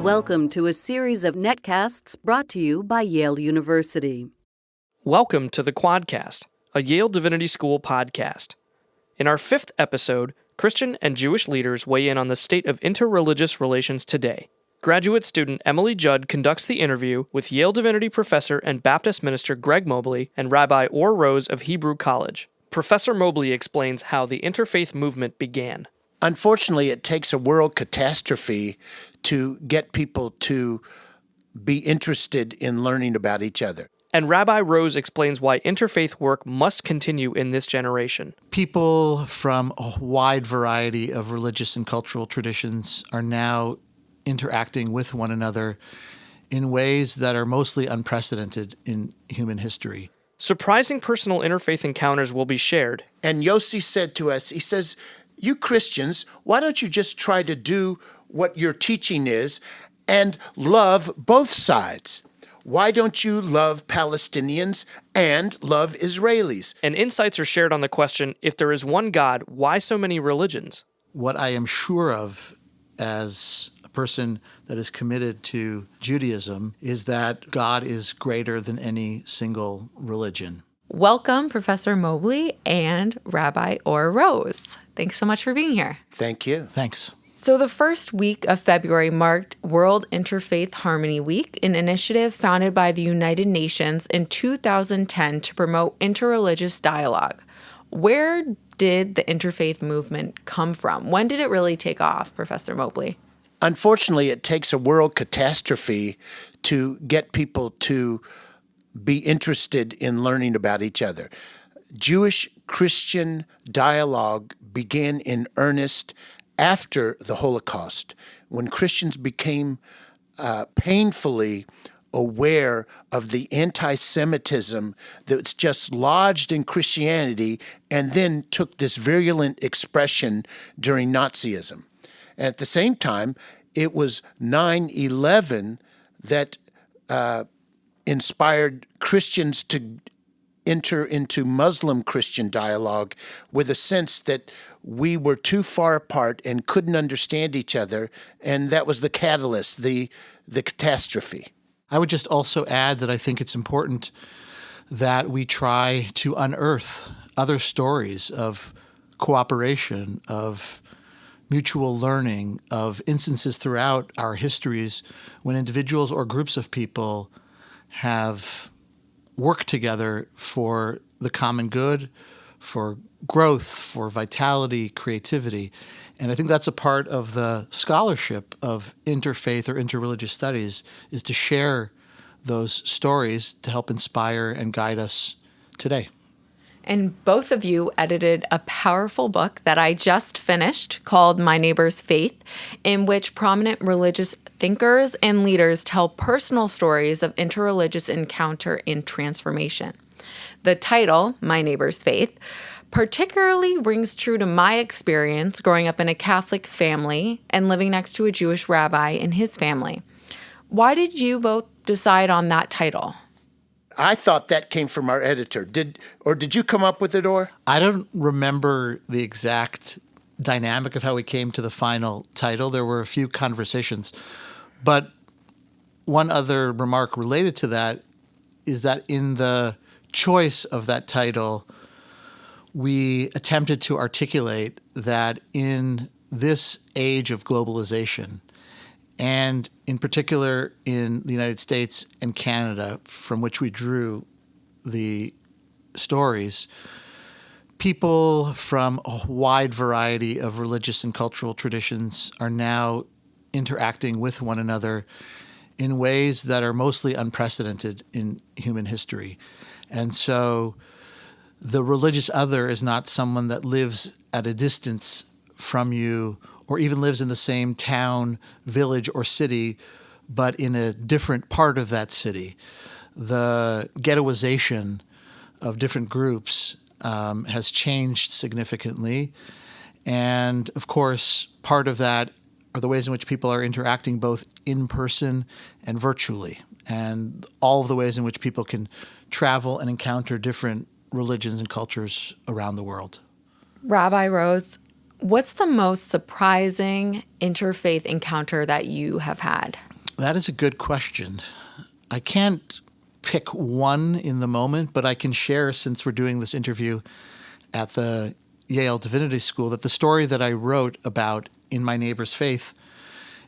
Welcome to a series of netcasts brought to you by Yale University. Welcome to the Quadcast, a Yale Divinity School podcast. In our 5th episode, Christian and Jewish leaders weigh in on the state of interreligious relations today. Graduate student Emily Judd conducts the interview with Yale Divinity professor and Baptist minister Greg Mobley and Rabbi Or Rose of Hebrew College. Professor Mobley explains how the interfaith movement began. Unfortunately, it takes a world catastrophe to get people to be interested in learning about each other. And Rabbi Rose explains why interfaith work must continue in this generation. People from a wide variety of religious and cultural traditions are now interacting with one another in ways that are mostly unprecedented in human history. Surprising personal interfaith encounters will be shared. And Yossi said to us, he says, "You Christians, why don't you just try to do what your teaching is and love both sides? Why don't you love Palestinians and love Israelis?" And insights are shared on the question, if there is one God, why so many religions? What I am sure of as a person that is committed to Judaism is that God is greater than any single religion. Welcome, Professor Mobley and Rabbi Or Rose. Thanks so much for being here. Thank you. Thanks. So the first week of February marked World Interfaith Harmony Week, an initiative founded by the United Nations in 2010 to promote interreligious dialogue. Where did the interfaith movement come from? When did it really take off, Professor Mobley? Unfortunately, it takes a world catastrophe to get people to be interested in learning about each other. Jewish-Christian dialogue began in earnest after the Holocaust, when Christians became painfully aware of the anti-Semitism that's just lodged in Christianity and then took this virulent expression during Nazism. And at the same time, it was 9/11 that inspired Christians to enter into Muslim Christian dialogue with a sense that we were too far apart and couldn't understand each other, and that was the catalyst, the catastrophe. I would just also add that I think it's important that we try to unearth other stories of cooperation, of mutual learning, of instances throughout our histories when individuals or groups of people have worked together for the common good, for growth, for vitality, creativity. And I think that's a part of the scholarship of interfaith or interreligious studies, is to share those stories to help inspire and guide us today. And both of you edited a powerful book that I just finished called My Neighbor's Faith, in which prominent religious thinkers and leaders tell personal stories of interreligious encounter and transformation. The title, My Neighbor's Faith, particularly rings true to my experience growing up in a Catholic family and living next to a Jewish rabbi and his family. Why did you both decide on that title? I thought that came from our editor. Did you come up with it, Or? I don't remember the exact dynamic of how we came to the final title. There were a few conversations. But one other remark related to that is that in the choice of that title, we attempted to articulate that in this age of globalization, and in particular in the United States and Canada, from which we drew the stories, people from a wide variety of religious and cultural traditions are now interacting with one another in ways that are mostly unprecedented in human history. And so the religious other is not someone that lives at a distance from you or even lives in the same town, village, or city, but in a different part of that city. The ghettoization of different groups has changed significantly. And of course, part of that are the ways in which people are interacting both in person and virtually, and all of the ways in which people can travel and encounter different religions and cultures around the world. Rabbi Rose, what's the most surprising interfaith encounter that you have had? That is a good question. I can't pick one in the moment, but I can share, since we're doing this interview at the Yale Divinity School, that the story that I wrote about in My Neighbor's Faith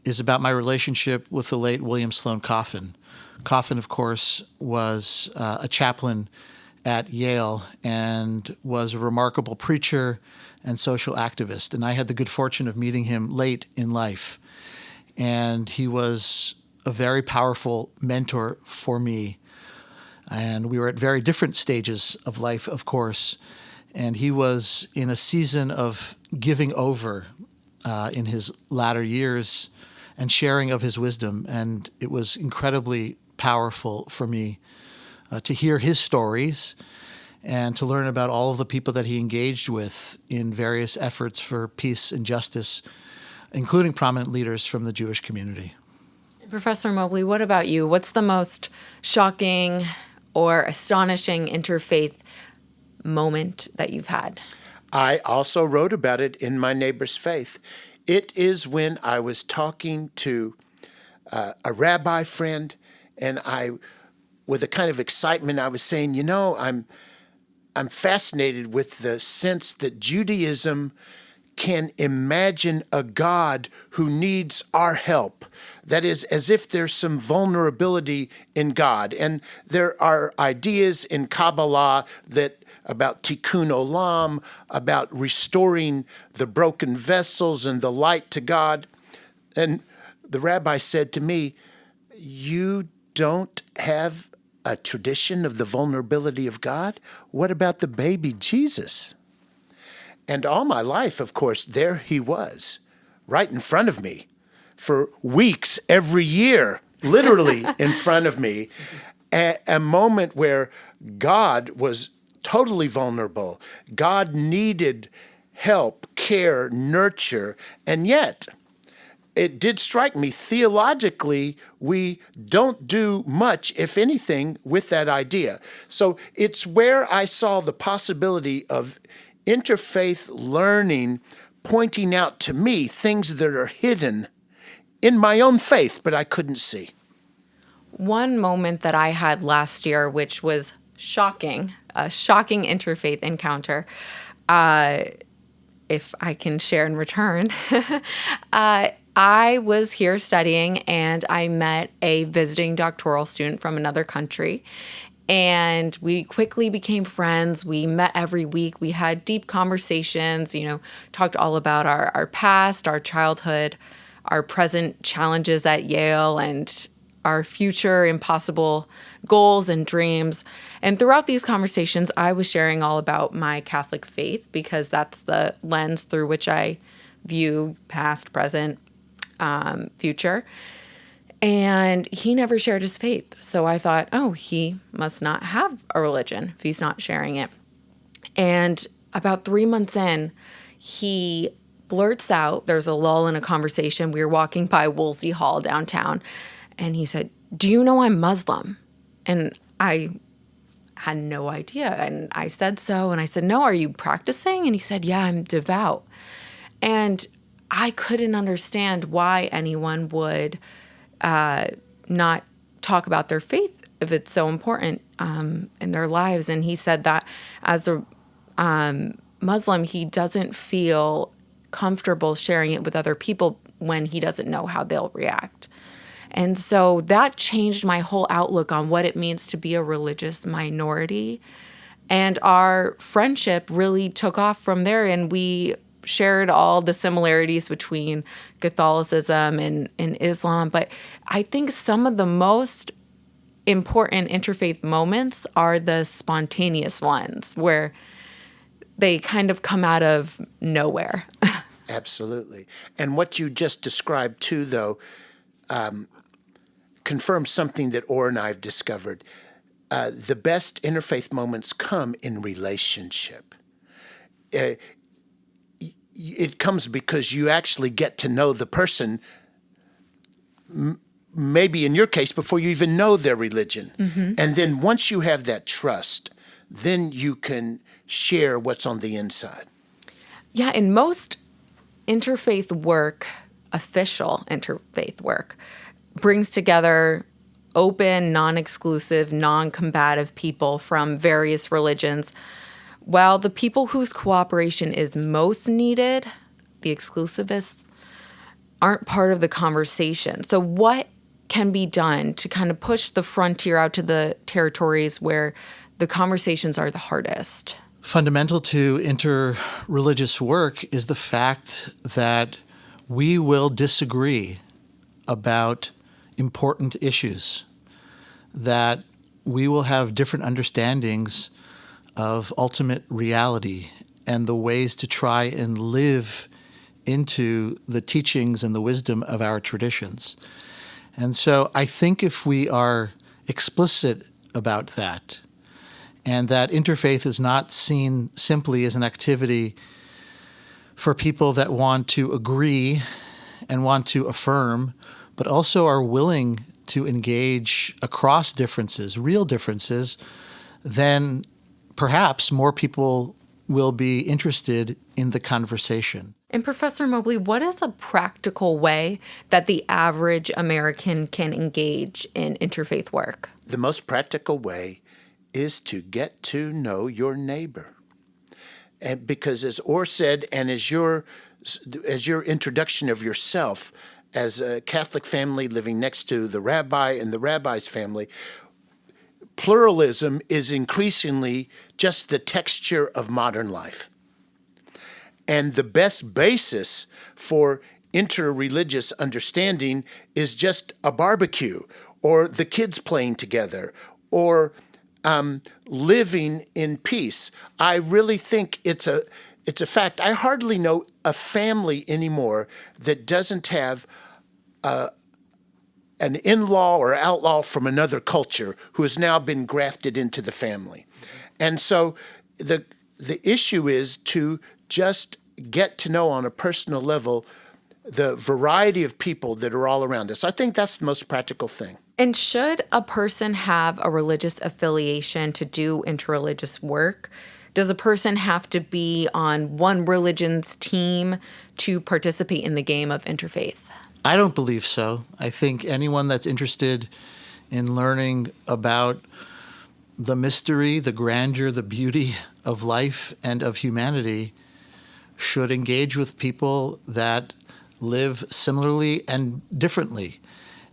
is about my relationship with the late William Sloane Coffin. Coffin, of course, was a chaplain at Yale and was a remarkable preacher and social activist. And I had the good fortune of meeting him late in life. And he was a very powerful mentor for me. And we were at very different stages of life, of course. And he was in a season of giving over in his latter years and sharing of his wisdom. And it was incredibly powerful for me to hear his stories and to learn about all of the people that he engaged with in various efforts for peace and justice, including prominent leaders from the Jewish community. Professor Mobley, what about you? What's the most shocking or astonishing interfaith moment that you've had? I also wrote about it in My Neighbor's Faith. It is when I was talking to a rabbi friend, and with a kind of excitement, I was saying, I'm fascinated with the sense that Judaism can imagine a God who needs our help. That is, as if there's some vulnerability in God. And there are ideas in Kabbalah about tikkun olam, about restoring the broken vessels and the light to God. And the rabbi said to me, "You don't have a tradition of the vulnerability of God? What about the baby Jesus?" And all my life, of course, there he was, right in front of me, for weeks every year, literally in front of me, a moment where God was totally vulnerable. God needed help, care, nurture, and yet it did strike me, theologically, we don't do much, if anything, with that idea. So it's where I saw the possibility of interfaith learning pointing out to me things that are hidden in my own faith, but I couldn't see. One moment that I had last year, which was shocking, a shocking interfaith encounter, if I can share in return, I was here studying and I met a visiting doctoral student from another country. And we quickly became friends. We met every week. We had deep conversations, talked all about our past, our childhood, our present challenges at Yale, and our future impossible goals and dreams. And throughout these conversations, I was sharing all about my Catholic faith because that's the lens through which I view past, present, future. And he never shared his faith. So I thought, he must not have a religion if he's not sharing it. And about 3 months in, he blurts out, there's a lull in a conversation. We were walking by Woolsey Hall downtown. And he said, "Do you know I'm Muslim?" And I had no idea. And I said so. And I said, "No, are you practicing?" And he said, "Yeah, I'm devout." And I couldn't understand why anyone would not talk about their faith if it's so important in their lives. And he said that as a Muslim, he doesn't feel comfortable sharing it with other people when he doesn't know how they'll react. And so that changed my whole outlook on what it means to be a religious minority. And our friendship really took off from there, and we shared all the similarities between Catholicism and Islam. But I think some of the most important interfaith moments are the spontaneous ones where they kind of come out of nowhere. Absolutely. And what you just described, too, though, confirms something that Orr and I have discovered. The best interfaith moments come in relationship. It comes because you actually get to know the person, maybe in your case, before you even know their religion. Mm-hmm. And then once you have that trust, then you can share what's on the inside. Yeah, in most interfaith work, official interfaith work, brings together open, non-exclusive, non-combative people from various religions, while the people whose cooperation is most needed, the exclusivists, aren't part of the conversation. So what can be done to kind of push the frontier out to the territories where the conversations are the hardest? Fundamental to interreligious work is the fact that we will disagree about important issues, that we will have different understandings of ultimate reality and the ways to try and live into the teachings and the wisdom of our traditions. And so I think if we are explicit about that, and that interfaith is not seen simply as an activity for people that want to agree and want to affirm, but also are willing to engage across differences, real differences, then perhaps more people will be interested in the conversation. And Professor Mobley, what is a practical way that the average American can engage in interfaith work? The most practical way is to get to know your neighbor. And because as Orr said, and as your introduction of yourself as a Catholic family living next to the rabbi and the rabbi's family, pluralism is increasingly just the texture of modern life. And the best basis for interreligious understanding is just a barbecue, or the kids playing together, or living in peace. I really think it's a fact. I hardly know a family anymore that doesn't have an in-law or outlaw from another culture who has now been grafted into the family. And so the issue is to just get to know on a personal level the variety of people that are all around us. I think that's the most practical thing. And should a person have a religious affiliation to do interreligious work? Does a person have to be on one religion's team to participate in the game of interfaith? I don't believe so. I think anyone that's interested in learning about the mystery, the grandeur, the beauty of life and of humanity should engage with people that live similarly and differently.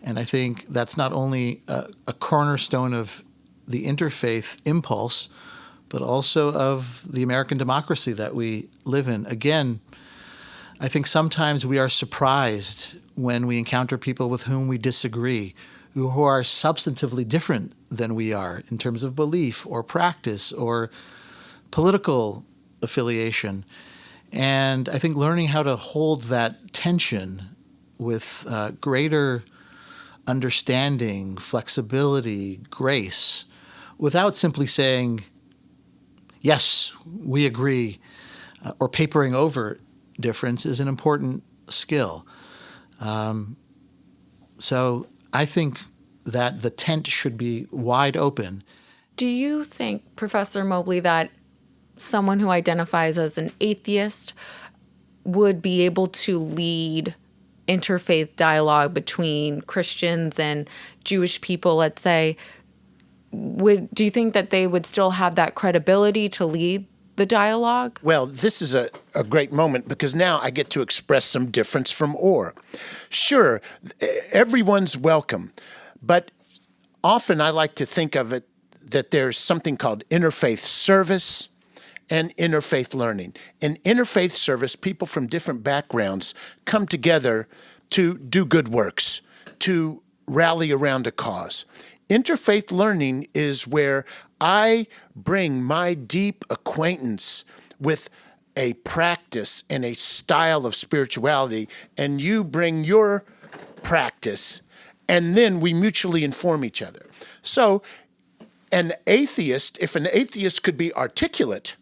And I think that's not only a cornerstone of the interfaith impulse, but also of the American democracy that we live in. Again, I think sometimes we are surprised when we encounter people with whom we disagree, who are substantively different than we are in terms of belief or practice or political affiliation. And I think learning how to hold that tension with greater understanding, flexibility, grace, without simply saying, yes, we agree, or papering over difference is an important skill. So I think that the tent should be wide open. Do you think, Professor Mobley, that someone who identifies as an atheist would be able to lead interfaith dialogue between Christians and Jewish people, let's say? Do you think that they would still have that credibility to lead the dialogue? Well, this is a great moment because now I get to express some difference from Orr. Sure, everyone's welcome, but often I like to think of it that there's something called interfaith service and interfaith learning. In interfaith service, people from different backgrounds come together to do good works, to rally around a cause. Interfaith learning is where I bring my deep acquaintance with a practice and a style of spirituality, and you bring your practice, and then we mutually inform each other. So if an atheist could be articulate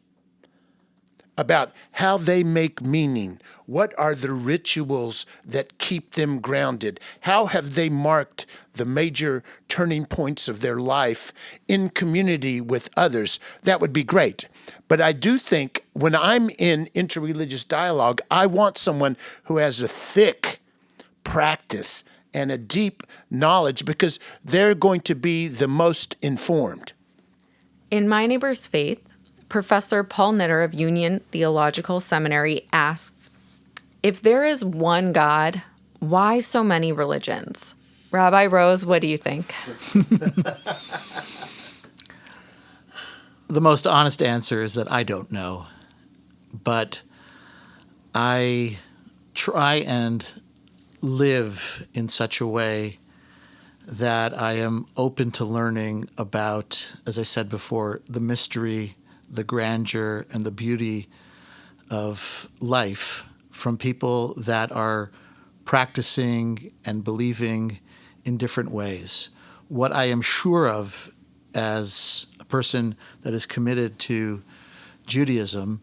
about how they make meaning, what are the rituals that keep them grounded, how have they marked the major turning points of their life in community with others, that would be great. But I do think when I'm in interreligious dialogue, I want someone who has a thick practice and a deep knowledge because they're going to be the most informed. In My Neighbor's Faith, Professor Paul Knitter of Union Theological Seminary asks, if there is one God, why so many religions? Rabbi Rose, what do you think? The most honest answer is that I don't know. But I try and live in such a way that I am open to learning about, as I said before, the mystery, the grandeur, and the beauty of life from people that are practicing and believing in different ways. What I am sure of as a person that is committed to Judaism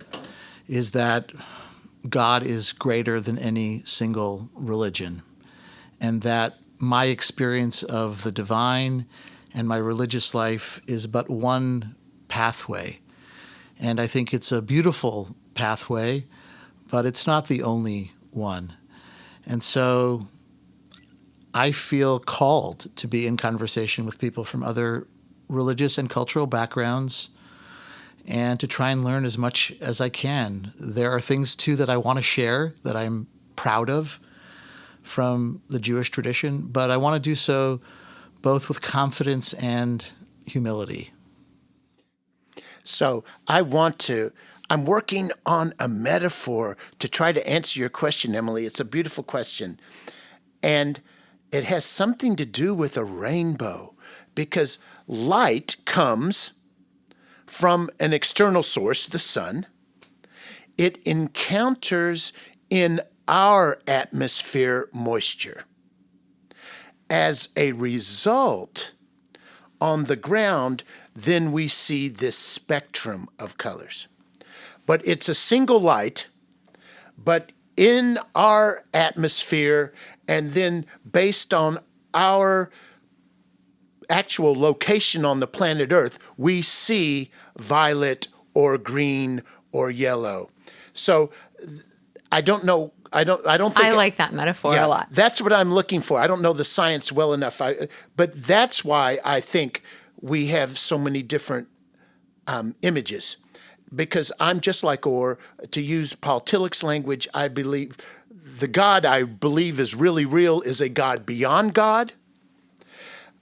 is that God is greater than any single religion, and that my experience of the divine and my religious life is but one pathway. And I think it's a beautiful pathway, but it's not the only one. And so I feel called to be in conversation with people from other religious and cultural backgrounds and to try and learn as much as I can. There are things, too, that I want to share that I'm proud of from the Jewish tradition, but I want to do so both with confidence and humility. So I'm working on a metaphor to try to answer your question, Emily. It's a beautiful question. And it has something to do with a rainbow, because light comes from an external source, the sun. It encounters in our atmosphere moisture. As a result, on the ground, then we see this spectrum of colors. But it's a single light, but in our atmosphere, and then based on our actual location on the planet Earth, we see violet or green or yellow. So I don't know. I don't think I like that metaphor a lot. That's what I'm looking for. I don't know the science well enough, but that's why I think we have so many different images. Because I'm just like Orr, to use Paul Tillich's language, I believe the God I believe is really real is a God beyond God.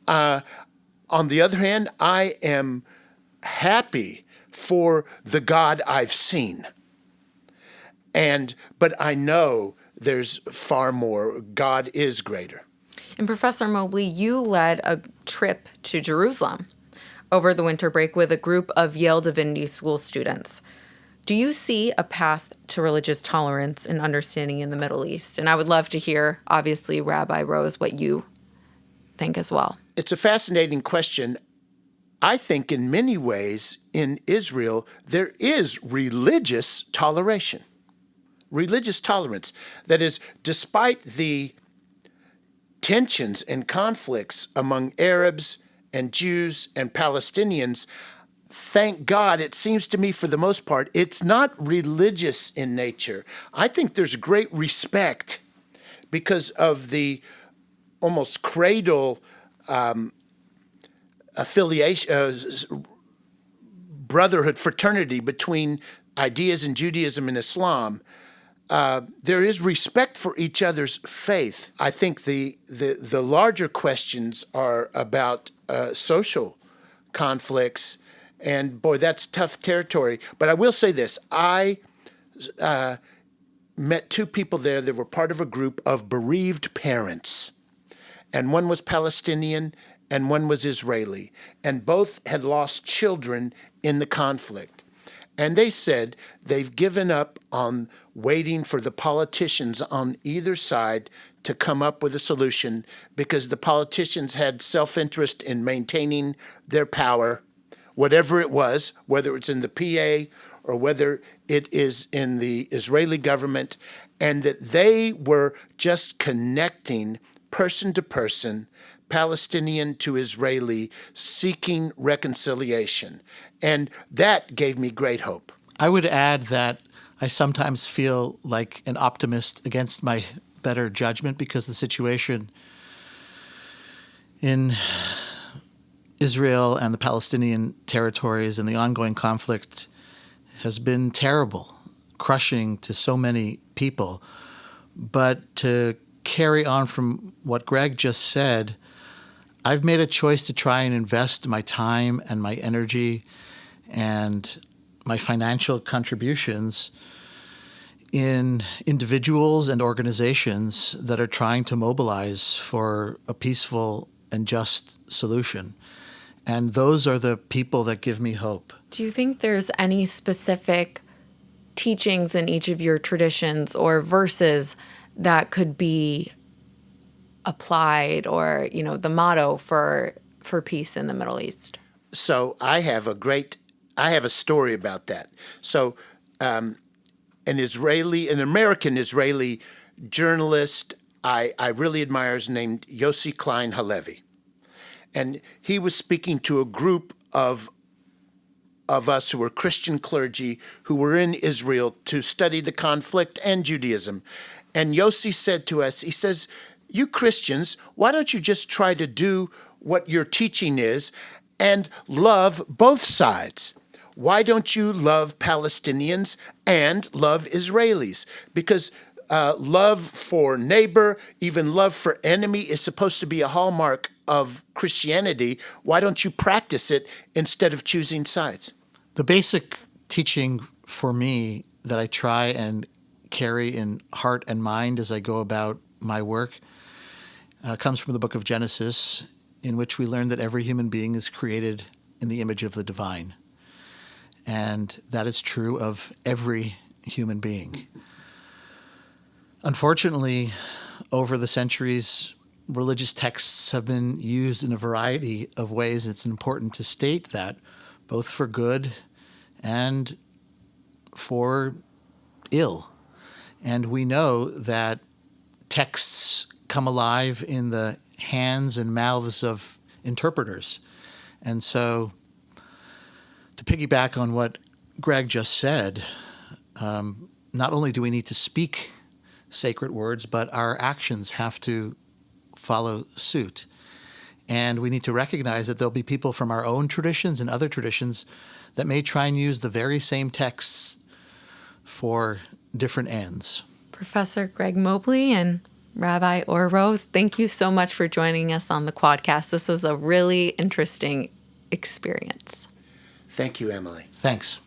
On the other hand, I am happy for the God I've seen. But I know there's far more. God is greater. And Professor Mobley, you led a trip to Jerusalem over the winter break with a group of Yale Divinity School students. Do you see a path to religious tolerance and understanding in the Middle East? And I would love to hear, obviously, Rabbi Rose, what you think as well. It's a fascinating question. I think in many ways in Israel, there is religious toleration, religious tolerance. That is, despite the tensions and conflicts among Arabs and Jews and Palestinians, thank God, it seems to me for the most part, it's not religious in nature. I think there's great respect because of the almost cradle affiliation, brotherhood, fraternity between ideas in Judaism and Islam. There is respect for each other's faith. I think the larger questions are about social conflicts, and boy, that's tough territory. But I will say this: I met two people there that were part of a group of bereaved parents, and one was Palestinian and one was Israeli, and both had lost children in the conflict. And they said they've given up on waiting for the politicians on either side to come up with a solution because the politicians had self-interest in maintaining their power, whatever it was, whether it's in the PA or whether it is in the Israeli government, and that they were just connecting person to person, Palestinian to Israeli, seeking reconciliation. And that gave me great hope. I would add that I sometimes feel like an optimist against my better judgment because the situation in Israel and the Palestinian territories, and the ongoing conflict has been terrible, crushing to so many people. But to carry on from what Greg just said, I've made a choice to try and invest my time and my energy and my financial contributions in individuals and organizations that are trying to mobilize for a peaceful and just solution. And those are the people that give me hope. Do you think there's any specific teachings in each of your traditions or verses that could be applied, or, the motto for peace in the Middle East? So I have a story about that. So an American Israeli journalist I really admire is named Yossi Klein Halevi. And he was speaking to a group of us who were Christian clergy who were in Israel to study the conflict and Judaism. And Yossi said to us, he says, "You Christians, why don't you just try to do what your teaching is and love both sides? Why don't you love Palestinians and love Israelis? Because love for neighbor, even love for enemy, is supposed to be a hallmark of Christianity. Why don't you practice it instead of choosing sides?" The basic teaching for me that I try and carry in heart and mind as I go about my work comes from the book of Genesis, in which we learn that every human being is created in the image of the divine. And that is true of every human being. Unfortunately, over the centuries, religious texts have been used in a variety of ways. It's important to state that, both for good and for ill. And we know that texts come alive in the hands and mouths of interpreters. And so, to piggyback on what Greg just said, not only do we need to speak sacred words, but our actions have to follow suit. And we need to recognize that there'll be people from our own traditions and other traditions that may try and use the very same texts for different ends. Professor Greg Mobley and Rabbi Or Rose, thank you so much for joining us on the Quadcast. This was a really interesting experience. Thank you, Emily. Thanks.